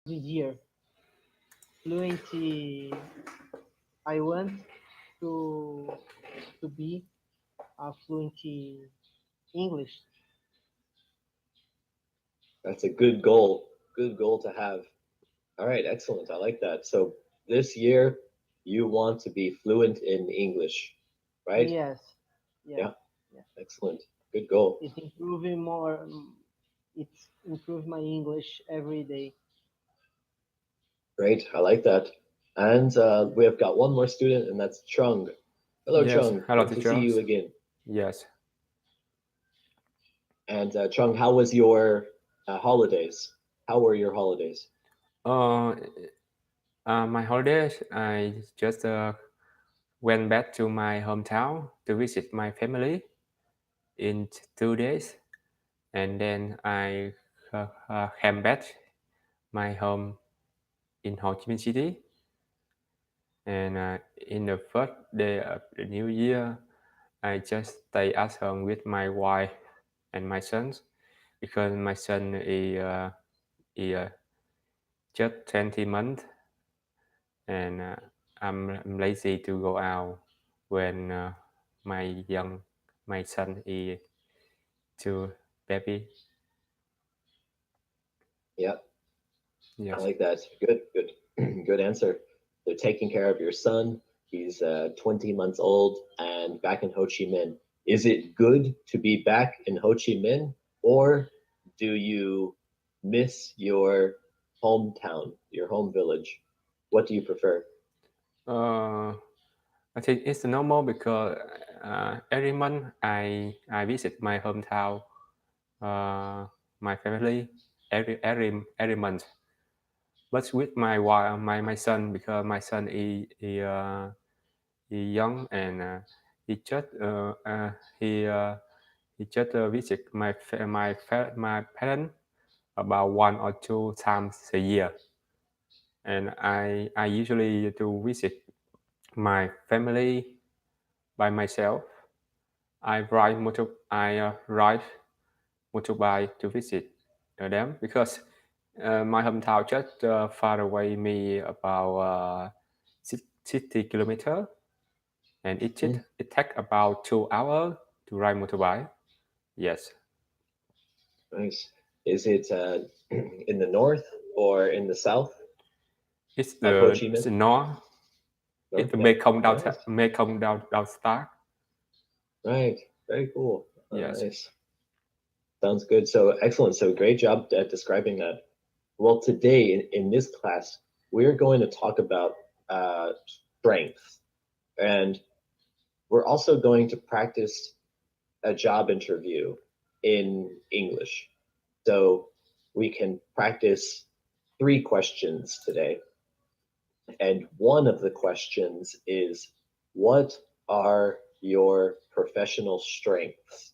this year. Fluency. I want to to be a fluency English. That's a good goal. Good goal to have. All right, excellent. I like that. So this year, you want to be fluent in English, right? Yes, yes, Yeah, yes. excellent. Good goal. It's improving more. It's improve my English every day. Great. I like that. And we have got one more student, and that's Chung. Hello, Yes, Chung. hello Good to see you teachers. again. Yes. And Chung, how was your holidays? How were your holidays? Uh, my holidays, I just went back to my hometown to visit my family in 2 days, and then I came back my home in Ho Chi Minh City. And in the first day of the new year, I just stay at home with my wife and my sons because my son is just 20 months, and I'm lazy to go out when my young my son is too baby. Yeah, I Yes. like that. Good, good, good answer. They're taking care of your son. He's 20 months old and back in Ho Chi Minh. Is it good to be back in Ho Chi Minh, or do you miss your hometown, your home village? What do you prefer? Uh, I think it's normal because every month I visit my hometown, uh, my family every month. But with my wife, my son, because my son is young, and he just he uh, he just visit my parents about 1 or 2 times a year, and I usually to visit my family by myself. I ride motorbike to visit them because my hometown just far away me about 60 kilometer, and Mm, it take about 2 hours to ride motorbike. Yes, nice. Is it in the north or in the south of Ho Chi it's Minh? the north. North, It's the yeah. Mekong Nice. down start. Right. Very cool. Yes. Nice. Sounds good. So excellent. So great job at describing that. Well, today in this class, we're going to talk about strengths, and we're also going to practice a job interview in English. So we can practice 3 questions today. And one of the questions is, what are your professional strengths?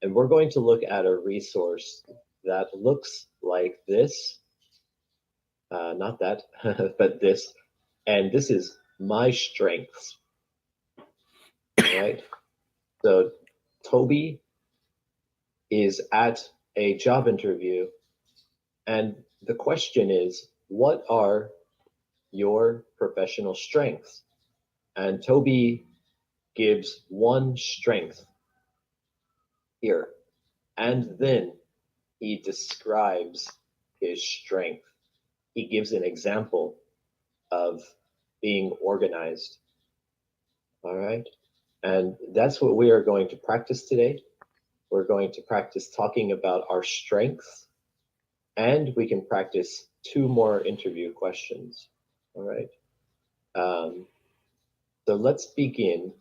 And we're going to look at a resource that looks like this, not that, but this. And this is my strengths, right? So Toby is at a job interview, and the question is, what are your professional strengths? And Toby gives one strength here, and then he describes his strength. He gives an example of being organized. All right. And that's what we are going to practice today. We're going to practice talking about our strengths, and we can practice 2 more interview questions. All right. Um, so let's begin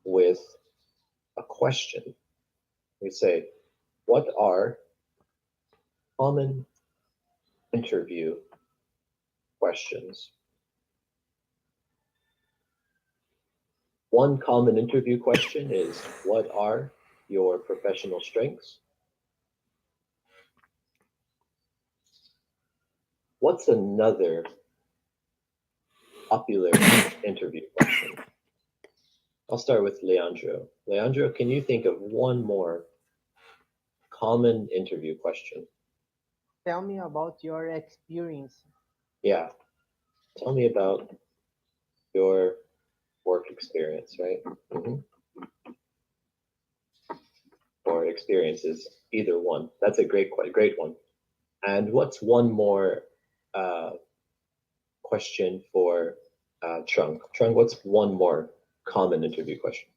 with a question. We say, what are common interview questions? One common interview question is, what are your professional strengths? What's another popular interview question? I'll start with Leandro. Leandro, can you think of one more common interview question? Tell me about your experience. Yeah. Tell me about your work experience, right? Or experiences, either one. That's a great one. And what's one more question for Trung? Trung, what's one more common interview question?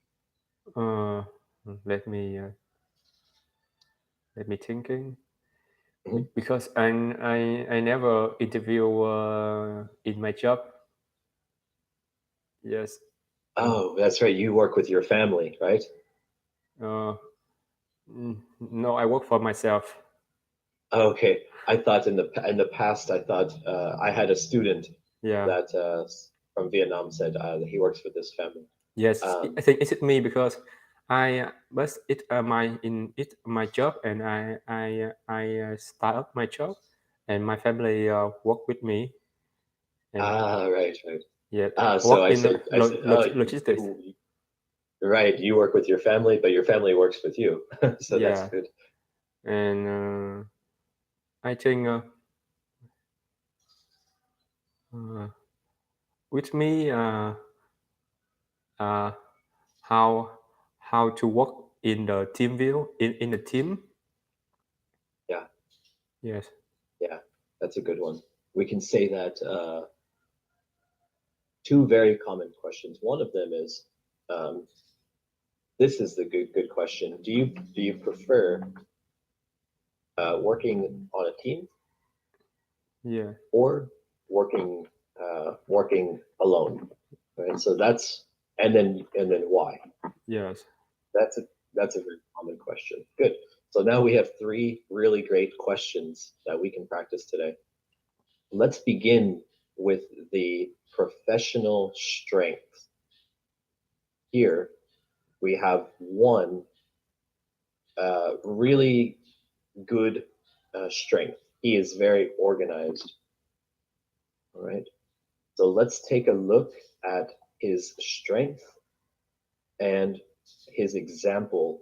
Let me thinking. Mhm. Because I never interview in my job. Yes. Oh, that's right. You work with your family, right? No, I work for myself. Okay. I thought in the past, I thought I had a student Yeah. that from Vietnam said that he works with his family. Yes, I think it's me because but it my job, and I start up my job, and my family work with me. And Right. yeah, So work I in said, logistics. right, you work with your family, but your family works with you. So that's Yeah, good. and I think with me uh, how to work in the team view in the team. Yeah, Yes. yeah, that's a good one. We can say that two very common questions. One of them is, um, this is the good question. Do you prefer working on a team Yeah. or working alone? Right. So that's and then why? Yes. That's a very common question. Good. So now we have three really great questions that we can practice today. Let's begin with the professional strength. Here we have one really good strength. He is very organized. All right. So let's take a look at his strength and his example,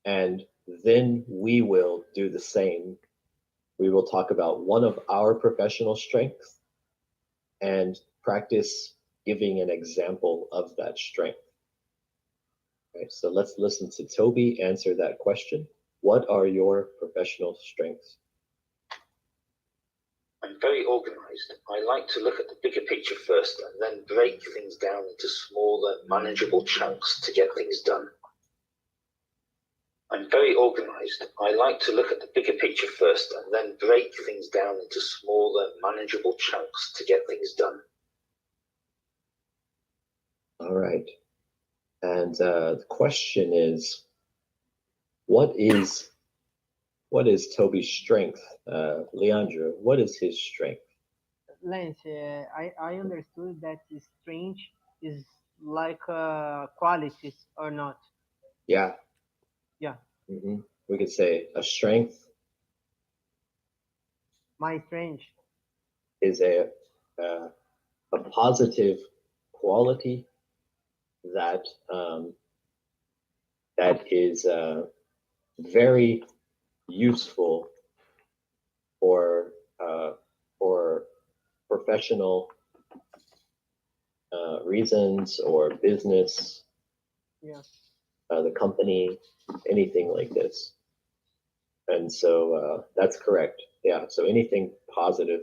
and then we will do the same. We will talk about one of our professional strengths and practice giving an example of that strength. Right, so let's listen to Toby answer that question. What are your professional strengths? I'm very organized. I like to look at the bigger picture first and then break things down into smaller, manageable chunks to get things done. I'm very organized. I like to look at the bigger picture first and then break things down into smaller, manageable chunks to get things done. All right. And the question is, what is Toby's strength? Leandro, what is his strength? Lance, I understood that strange is like qualities or not. Yeah. Yeah, We could say a strength my strange. is a positive quality that that is very useful for professional reasons or business, Yeah. the company, anything like this. And so that's correct. Yeah. So anything positive.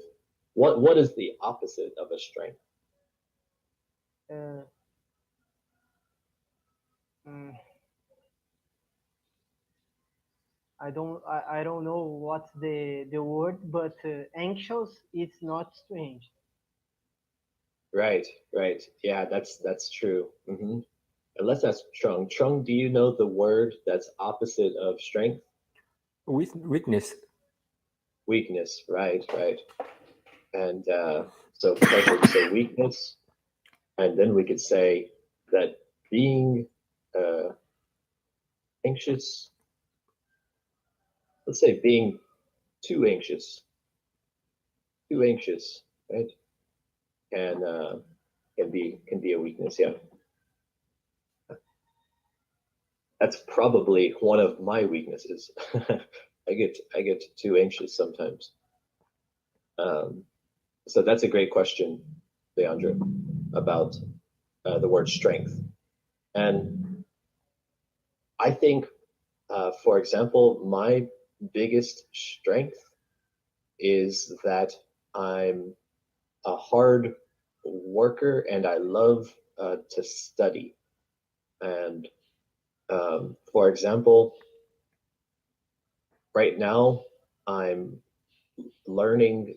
What is the opposite of a strength? Uh, mm, I don't know what's the word, but anxious it's not strange. Right. Yeah, that's true. And let's ask Trung. Trung, do you know the word that's opposite of strength? Weakness. Weakness. Right. And so perfect. So weakness, and then we could say that being anxious. Let's say being too anxious, right? Can be a weakness. Yeah. That's probably one of my weaknesses. I get too anxious sometimes. So that's a great question, Leandro, about the word strength. And I think, for example, my biggest strength is that I'm a hard worker and I love to study. And for example, right now I'm learning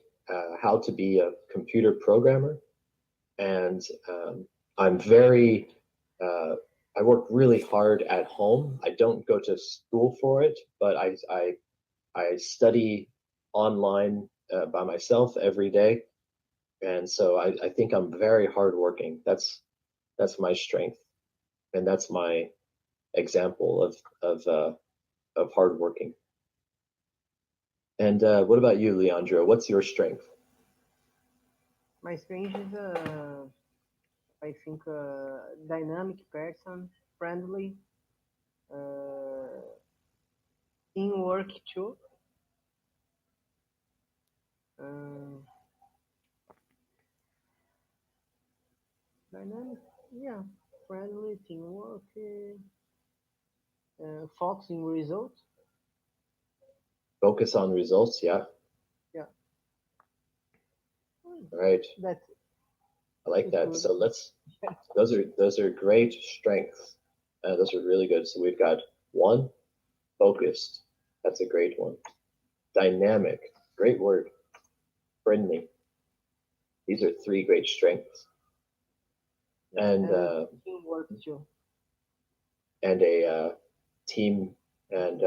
how to be a computer programmer, and I'm very I work really hard at home. I don't go to school for it, but I study online by myself every day, and so I think I'm very hardworking. That's my strength, and that's my example of hardworking. And what about you, Leandro? What's your strength? My strength is I think a dynamic person, friendly, teamwork too. Dynamic, yeah, friendly, teamwork, focusing results. Focus on results, yeah. Yeah. Right. That I like is that. good. So those are great strengths. Those are really good. So we've got one, focused. That's a great one. Dynamic, great word. Friendly. These are three great strengths. And teamwork too. And a team and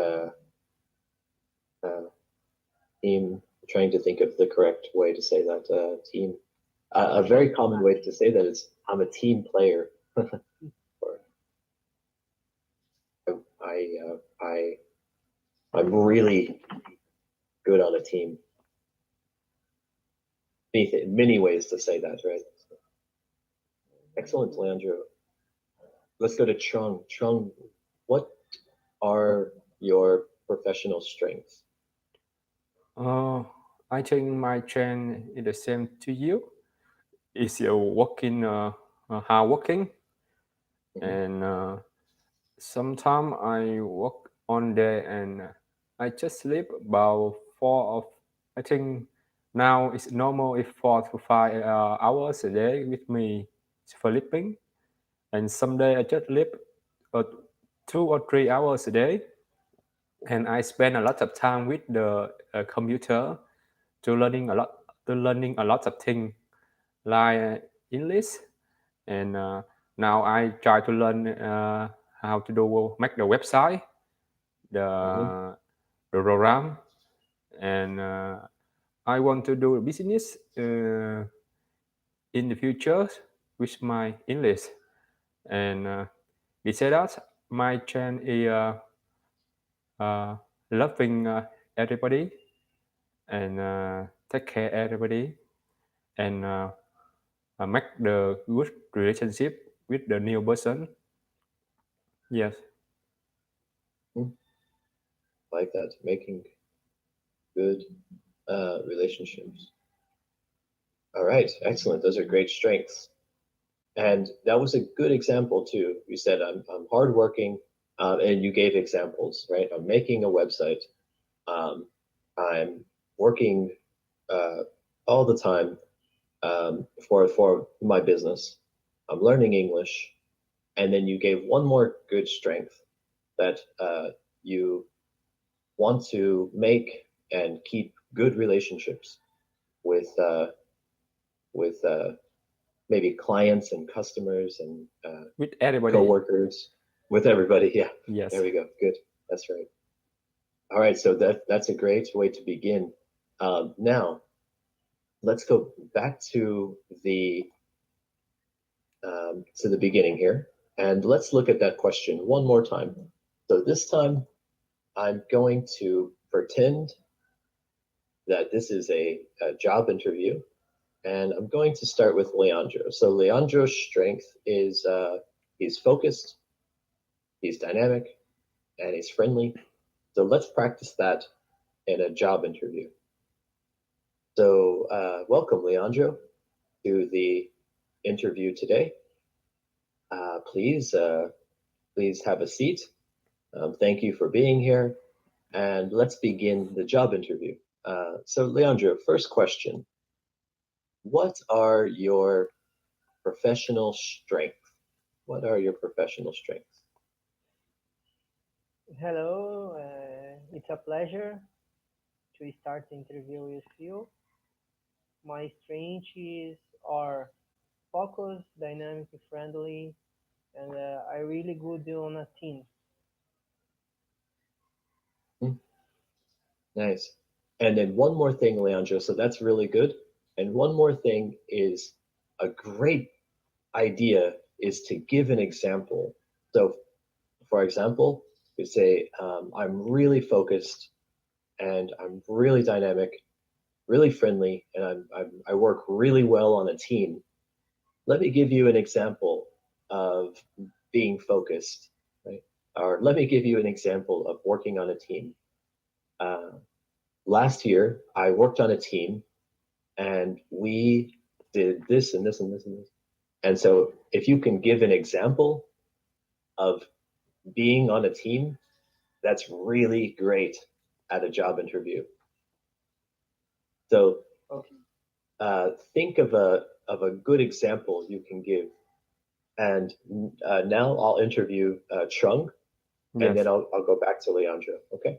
team. Trying to think of the correct way to say that. Team. A very common way to say that is I'm a team player. Or I'm really good on a team. Many ways to say that, right? Excellent, Leandro. Let's go to Chung. Chung, what are your professional strengths? I think my trend is the same to you. It's working, hard working, and sometimes I work on day and I just sleep about I think now it's normal if 4 to 5 hours a day with me sleeping, and someday I just sleep 2 or 3 hours a day, and I spend a lot of time with the computer to learning a lot of things like English, and now I try to learn how to make the website, the program, and I want to do a business in the future with my English. And besides that, my channel is loving everybody and take care everybody and make the good relationship with the new person. Yes. Like that, making good relationships. All right, excellent. Those are great strengths. And that was a good example too. You said I'm hardworking, and you gave examples, right? I'm making a website. I'm working all the time for my business. I'm learning English, and then you gave one more good strength that you want to make and keep good relationships with maybe clients and customers and With everybody. coworkers, with everybody. Yeah. Yes. There we go. Good. That's right. All right. So that's a great way to begin. Now, let's go back to the beginning here, and let's look at that question one more time. So this time, I'm going to pretend that this is a job interview, and I'm going to start with Leandro. So Leandro's strength is he's focused, he's dynamic, and he's friendly. So let's practice that in a job interview. So welcome, Leandro, to the interview today. Please have a seat. Thank you for being here. And let's begin the job interview. So Leandro, first question. What are your professional strengths? What are your professional strengths? Hello, it's a pleasure to start the interview with you. My strengths are focused, dynamic, friendly, and I really good on a team. Nice. And then one more thing, Leandro, so that's really good. And one more thing is a great idea is to give an example. So, for example, you say, I'm really focused and I'm really dynamic, really friendly, and I work really well on a team. Let me give you an example of being focused, right? Or let me give you an example of working on a team. Last year, I worked on a team and we did this and this and this and this. And so if you can give an example of being on a team, that's really great at a job interview. So think of a good example you can give. And now I'll interview Chung, and then I'll go back to Leandro. Okay.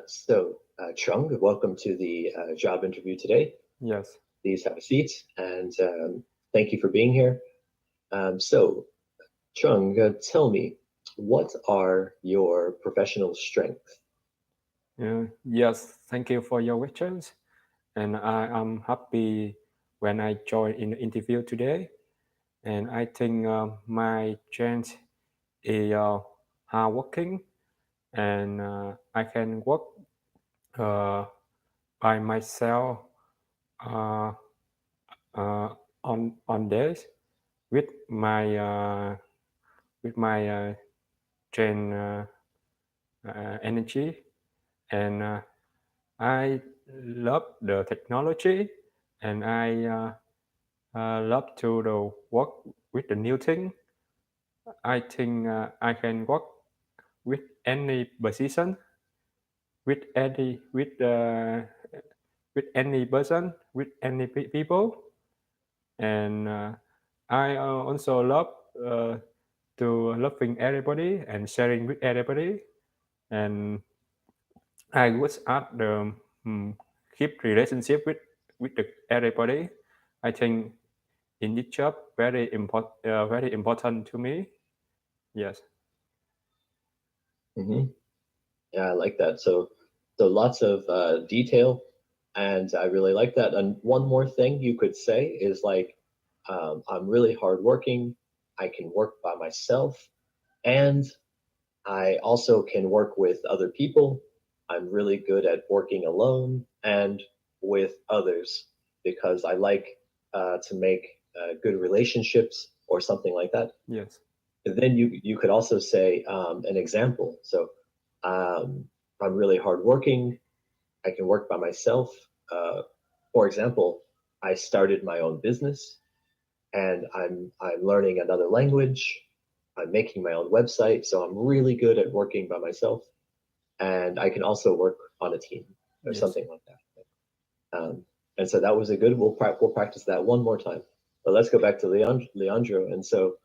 So Chung, welcome to the job interview today. Yes. Please have a seat, and thank you for being here. So Chung, tell me, what are your professional strengths? Yes, thank you for your questions. And I am happy when I joined in the interview today. And I think my strength is hardworking, and I can work by myself uh, on days with my train energy, and I love the technology, and I love to work with the new thing. I think I can work with any position, with any person, with any people, and I also love to loving everybody and sharing with everybody, and I was at the keep relationship with everybody. I think in this job very important to me. Yes. Mm-hmm. Yeah, I like that. So lots of detail, and I really like that. And one more thing you could say is like, I'm really hardworking. I can work by myself, and I also can work with other people. I'm really good at working alone and with others because I like to make good relationships or something like that. Yes. And then you could also say an example. So I'm really hardworking. I can work by myself. For example, I started my own business, and I'm learning another language. I'm making my own website, so I'm really good at working by myself, and I can also work on a team or something like that. And so that was a good. We'll practice that one more time. But let's go back to Leandro. And so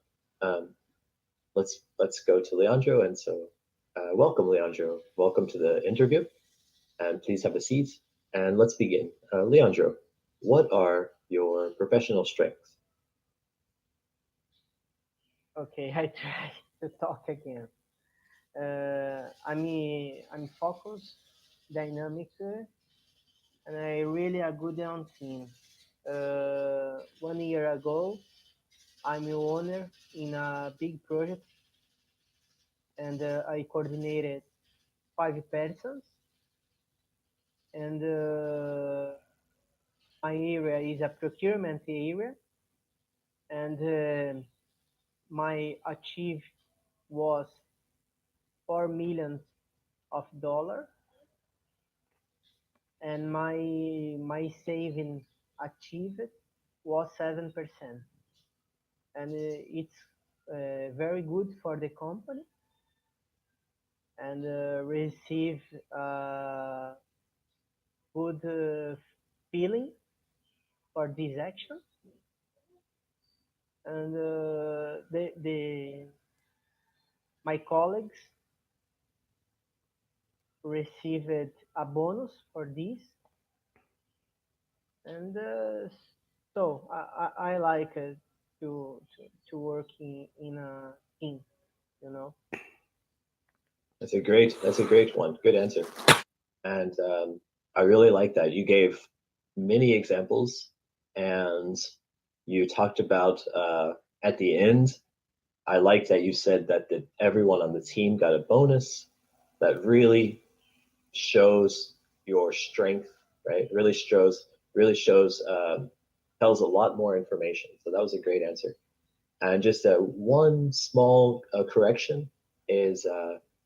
let's go to Leandro. And so welcome, Leandro. Welcome to the interview, and please have a seat. And let's begin. Leandro, what are your professional strengths? Okay, I try to talk again. I'm focused, dynamic, and I really a good on team. 1 year ago, I'm a owner in a big project, and I coordinated 5 persons, and my area is a procurement area, and my achieve was 4 million of dollar, and my saving achieved was 7%, and it's very good for the company, and receive good feeling for this action, and the my colleagues received a bonus for this, and so I like it to work in a team, you know. That's a great one. Good answer. And I really like that. You gave many examples, and you talked about at the end. I like that you said that everyone on the team got a bonus. That really shows your strength, right? Really shows tells a lot more information. So that was a great answer. And just one small correction is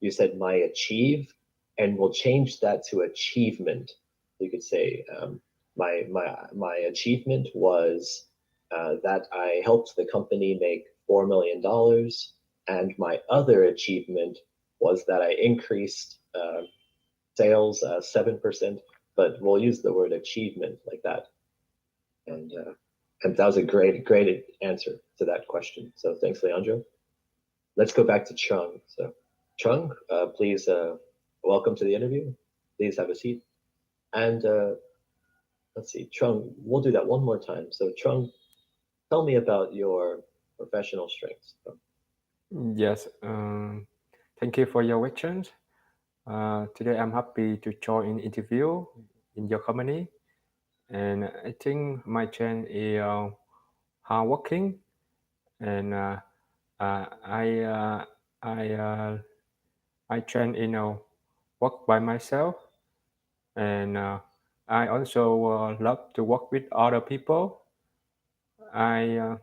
you said my achieve, and we'll change that to achievement. You could say my achievement was that I helped the company make $4 million, and my other achievement was that I increased sales 7%. But we'll use the word achievement like that, and that was a great answer to that question. So thanks, Leandro. Let's go back to Chung. So Chung, please welcome to the interview. Please have a seat. And let's see, Chung, we'll do that one more time. So Chung, tell me about your professional strengths. Yes, thank you for your questions. Today I'm happy to join an interview in your company, and I think my strength is hardworking, and I train work by myself, and I also love to work with other people. I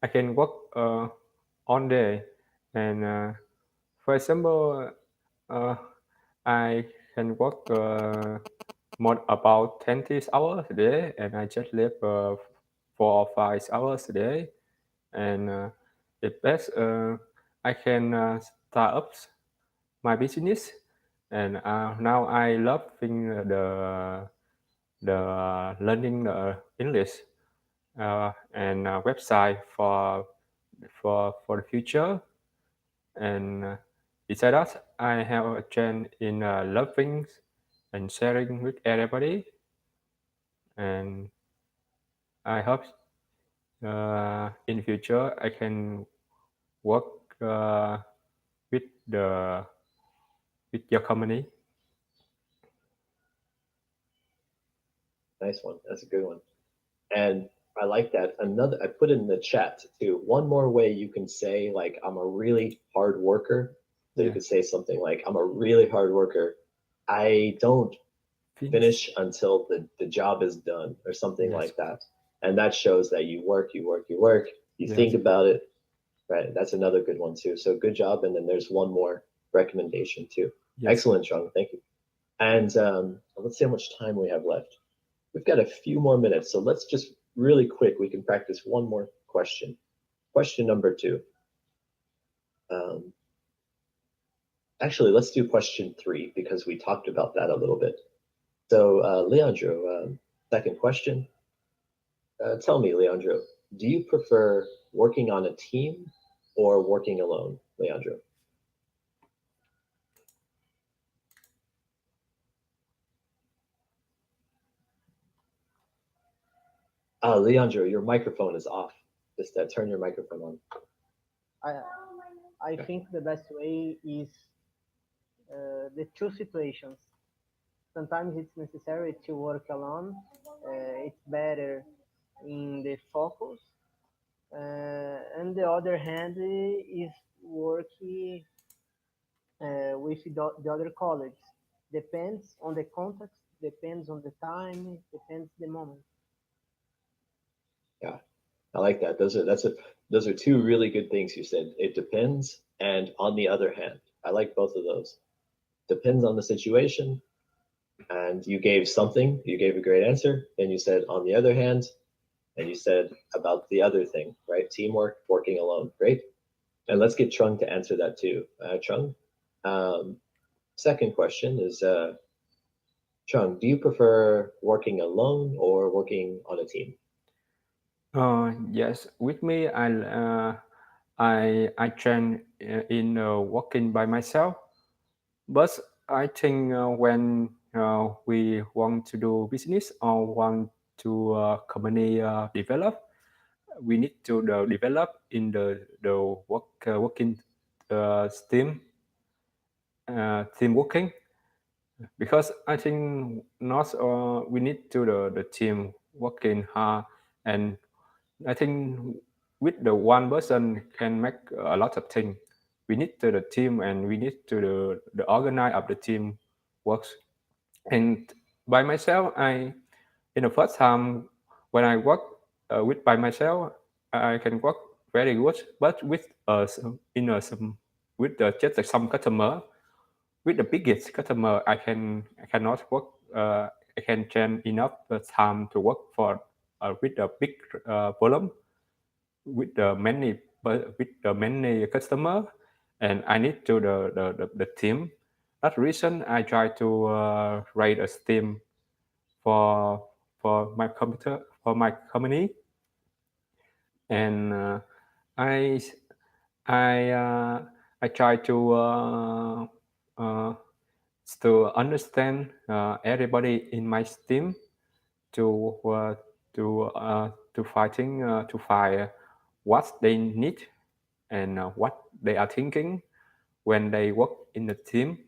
I can work all day, and for example, uh, I can work more about 20 hours a day, and I just live 4 or 5 hours a day. And if best, I can start up my business, and now I loving the learning the English and website for the future. And besides that, I have a trend in loving and sharing with everybody. And I hope in the future I can work with the with your company. Nice one. That's a good one. And I like that. Another, I put in the chat too. One more way you can say, like, I'm a really hard worker. So you could say something like, I'm a really hard worker. I don't finish until the job is done, or something like that. And that shows that you work, you think about it, right? That's another good one too. So good job. And then there's one more recommendation too. Excellent, Chung. Thank you. And let's see how much time we have left. We've got a few more minutes, so let's just really quick, we can practice one more question. Question number 2. Actually, let's do question 3, because we talked about that a little bit. So Leandro, second question. Tell me, Leandro, do you prefer working on a team or working alone, Leandro? Leandro, your microphone is off. Just turn your microphone on. I think the best way is the two situations. Sometimes it's necessary to work alone. It's better in the focus. And the other hand is working with the other colleagues. Depends on the context, depends on the time, depends the moment. Yeah, I like that. Those are two really good things you said. It depends, and on the other hand, I like both of those. depends on the situation. And you gave something, you gave a great answer. And you said, on the other hand, and you said about the other thing, right? Teamwork, working alone. Great. And let's get Trung to answer that too. Trung, second question is, Trung, do you prefer working alone or working on a team? Yes, with me, I train in working by myself. But I think when we want to do business or want to company develop, we need to develop in the working team working, because I think not we need to the team working hard, and I think with the one person can make a lot of things. We need to the team, and we need to the organize of the team works. And by myself, in the first time when I work with by myself, I can work very good. But with some with just some customer, with the biggest customer, I cannot work. I can spend enough time to work for with a big volume, with the many customer, and I need to the team. That reason I try to write a team for my computer, for my company. And I I I try uh, to understand everybody in my team, to to find what they need, and what they are thinking when they work in the team.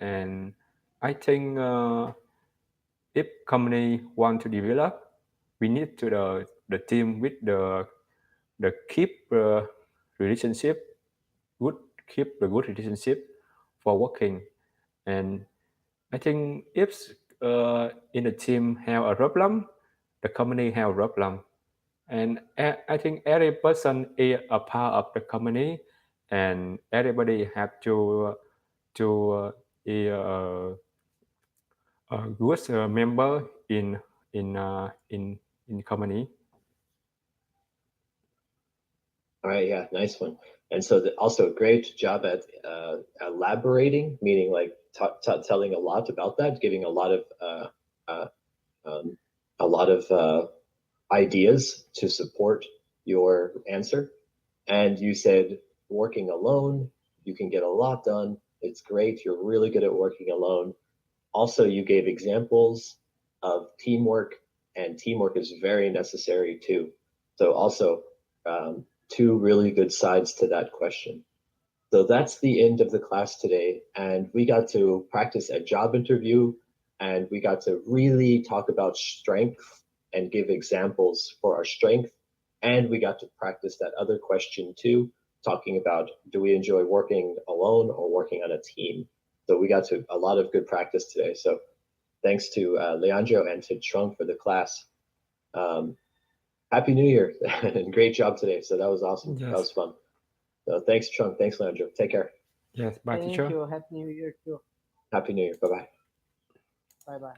And I think if company want to develop, we need to the team with the keep relationship good, keep the good relationship for working. And I think if in the team have a problem, the company have a problem. And I think every person is a part of the company, and everybody have to be a good member in company. All right, yeah, nice one. And so also great job at elaborating, meaning like telling a lot about that, giving a lot of ideas to support your answer. And you said working alone, you can get a lot done. It's great. You're really good at working alone. Also, you gave examples of teamwork, and teamwork is very necessary too. So also, two really good sides to that question. So that's the end of the class today. And we got to practice a job interview, and we got to really talk about strength and give examples for our strength. And we got to practice that other question too, talking about, do we enjoy working alone or working on a team? So we got to a lot of good practice today. So thanks to Leandro and to Trung for the class. Happy New Year and great job today. So that was awesome. Yes. That was fun. So thanks, Trung. Thanks, Leandro. Take care. Yes, bye, Thank teacher. you. Happy New Year too. Happy New Year. Bye-bye. Bye bye.